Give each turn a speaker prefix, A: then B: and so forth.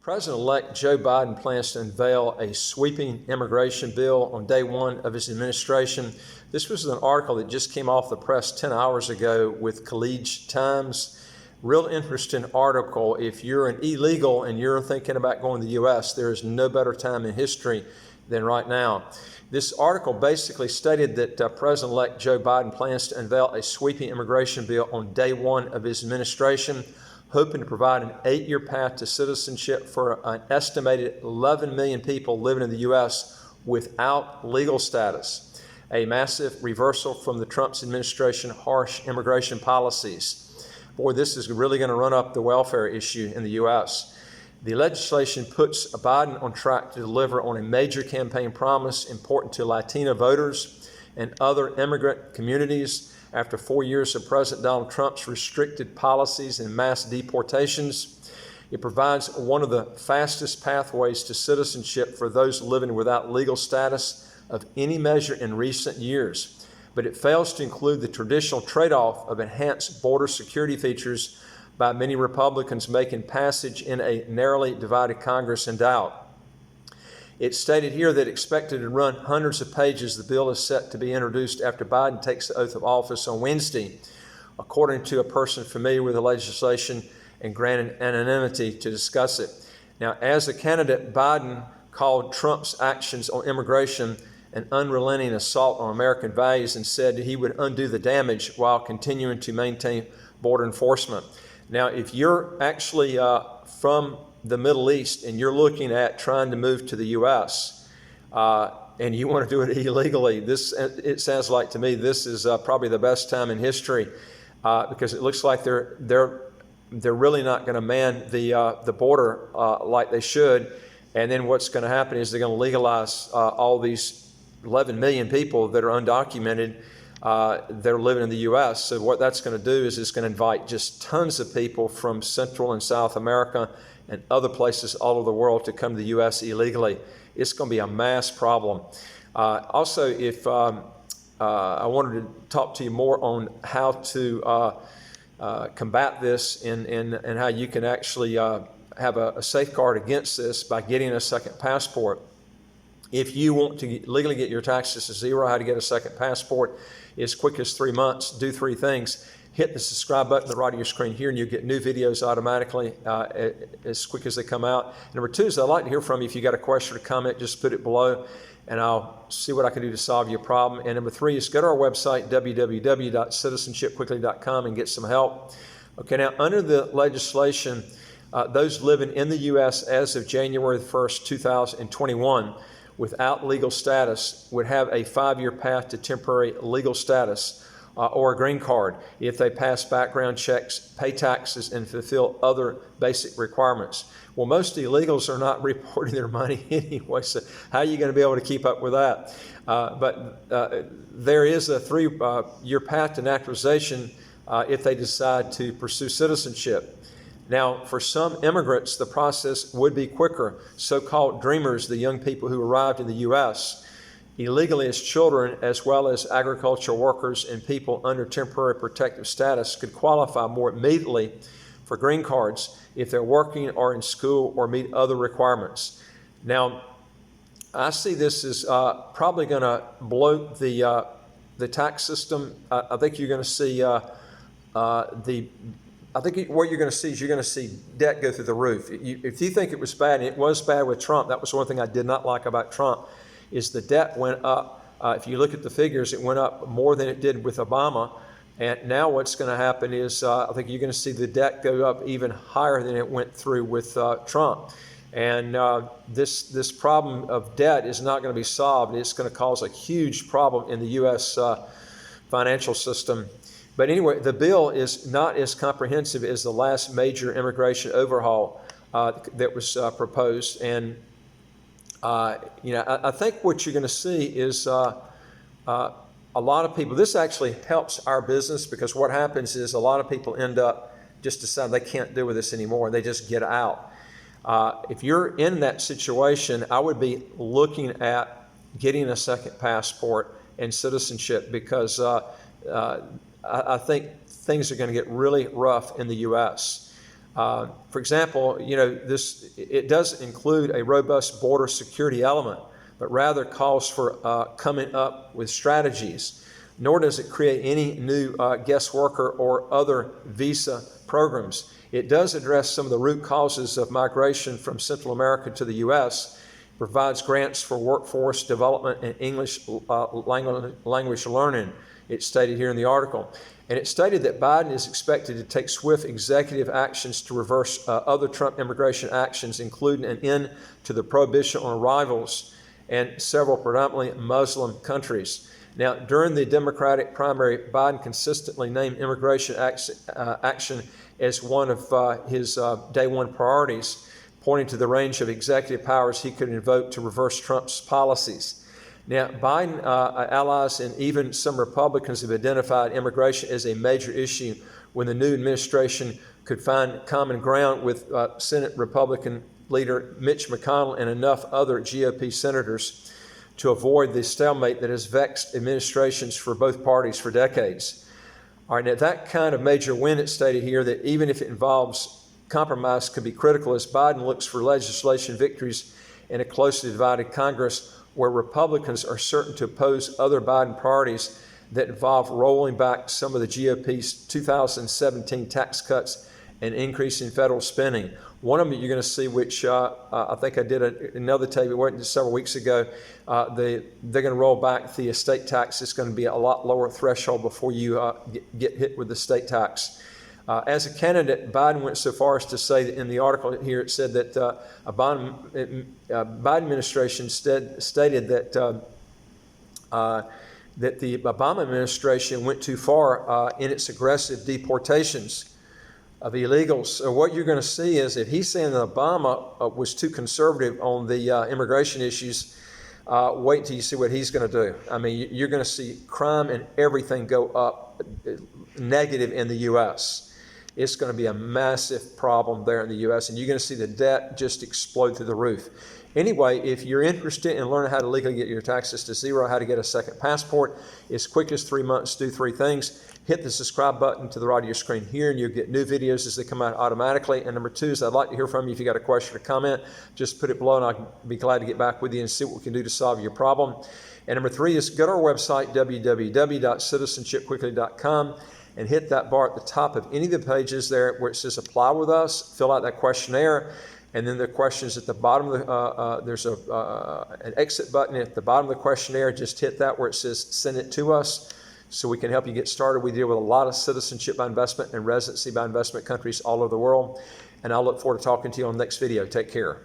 A: President-elect Joe Biden plans to unveil a sweeping immigration bill on day one of his administration. This was an article that just came off the press 10 hours ago with Collegiate Times. Real interesting article. If you're an illegal and you're thinking about going to the U.S., there is no better time in history than right now. This article basically stated that President-elect Joe Biden plans to unveil a sweeping immigration bill on day one of his administration, hoping to provide an 8-year path to citizenship for an estimated 11 million people living in the U.S. without legal status, a massive reversal from the Trump administration's harsh immigration policies. Boy, this is really going to run up the welfare issue in the U.S. The legislation puts Biden on track to deliver on a major campaign promise important to Latino voters and other immigrant communities. After 4 years of President Donald Trump's restricted policies and mass deportations, it provides one of the fastest pathways to citizenship for those living without legal status of any measure in recent years. But it fails to include the traditional trade-off of enhanced border security features by many Republicans, making passage in a narrowly divided Congress in doubt. It's stated here that expected to run hundreds of pages, the bill is set to be introduced after Biden takes the oath of office on Wednesday, according to a person familiar with the legislation and granted anonymity to discuss it. Now, as a candidate, Biden called Trump's actions on immigration an unrelenting assault on American values and said he would undo the damage while continuing to maintain border enforcement. Now, if you're actually from the Middle East and you're looking at trying to move to the U.S. And you want to do it illegally, it sounds like to me this is probably the best time in history because it looks like they're really not going to man the border like they should. And then what's going to happen is they're going to legalize all these 11 million people that are undocumented that are living in the U.S. So what that's going to do is it's going to invite just tons of people from Central and South America and other places all over the world to come to the U.S. illegally. It's going to be a mass problem. Also, if I wanted to talk to you more on how to combat this and how you can actually have a safeguard against this by getting a second passport. If you want to legally get your taxes to zero, how to get a second passport as quick as 3 months, do 3 things. Hit the subscribe button at the right of your screen here, and you'll get new videos automatically as quick as they come out. Number 2 is I'd like to hear from you. If you got a question or comment, just put it below, and I'll see what I can do to solve your problem. And number 3 is go to our website, www.citizenshipquickly.com, and get some help. Okay, now under the legislation, those living in the U.S. as of January 1st, 2021, without legal status would have a 5-year path to temporary legal status or a green card if they pass background checks, pay taxes, and fulfill other basic requirements. Well, most illegals are not reporting their money anyway, so how are you going to be able to keep up with that? But there is a 3-year path to naturalization if they decide to pursue citizenship. Now, for some immigrants, the process would be quicker. So-called dreamers, the young people who arrived in the U.S. illegally as children, as well as agricultural workers and people under temporary protective status, could qualify more immediately for green cards if they're working or in school or meet other requirements. Now, I see this as probably going to bloat the tax system. I think you're going to see I think what you're going to see is you're going to see debt go through the roof. If you think it was bad, and it was bad with Trump, that was one thing I did not like about Trump, is the debt went up. If you look at the figures, it went up more than it did with Obama. And now what's going to happen is I think you're going to see the debt go up even higher than it went through with Trump. And this problem of debt is not going to be solved. It's going to cause a huge problem in the U.S. Financial system. But anyway, the bill is not as comprehensive as the last major immigration overhaul that was proposed. And, I think what you're going to see is a lot of people, this actually helps our business because what happens is a lot of people end up just deciding they can't deal with this anymore. They just get out. If you're in that situation, I would be looking at getting a second passport and citizenship because I think things are going to get really rough in the U.S. For example, it doesn't include a robust border security element, but rather calls for coming up with strategies. Nor does it create any new guest worker or other visa programs. It does address some of the root causes of migration from Central America to the U.S., provides grants for workforce development and English language learning, it's stated here in the article. And it stated that Biden is expected to take swift executive actions to reverse other Trump immigration actions, including an end to the prohibition on arrivals in several predominantly Muslim countries. Now, during the Democratic primary, Biden consistently named immigration action as one of his day one priorities, pointing to the range of executive powers he could invoke to reverse Trump's policies. Now, Biden allies and even some Republicans have identified immigration as a major issue when the new administration could find common ground with Senate Republican leader Mitch McConnell and enough other GOP senators to avoid the stalemate that has vexed administrations for both parties for decades. All right, now that kind of major win, it's stated here that even if it involves compromise, could be critical as Biden looks for legislation victories in a closely divided Congress where Republicans are certain to oppose other Biden priorities that involve rolling back some of the GOP's 2017 tax cuts and increasing federal spending. One of them you're going to see, which I think I did another tape several weeks ago, they're going to roll back the estate tax. It's going to be a lot lower threshold before you get hit with the state tax. As a candidate, Biden went so far as to say that in the article here, it said that a Biden administration stated that that the Obama administration went too far in its aggressive deportations of illegals. So what you're going to see is if he's saying that Obama was too conservative on the immigration issues, wait till you see what he's going to do. I mean, you're going to see crime and everything go up negative in the U.S. It's going to be a massive problem there in the U.S., and you're going to see the debt just explode through the roof. Anyway, if you're interested in learning how to legally get your taxes to zero, how to get a second passport, as quick as 3 months, do 3 things. Hit the subscribe button to the right of your screen here, and you'll get new videos as they come out automatically. And number 2 is I'd like to hear from you. If you got a question or comment, just put it below, and I'll be glad to get back with you and see what we can do to solve your problem. And number 3 is go to our website, www.citizenshipquickly.com, and hit that bar at the top of any of the pages there where it says apply with us, fill out that questionnaire, and then the questions at the bottom of the, there's an exit button at the bottom of the questionnaire. Just hit that where it says send it to us so we can help you get started. We deal with a lot of citizenship by investment and residency by investment countries all over the world. And I'll look forward to talking to you on the next video. Take care.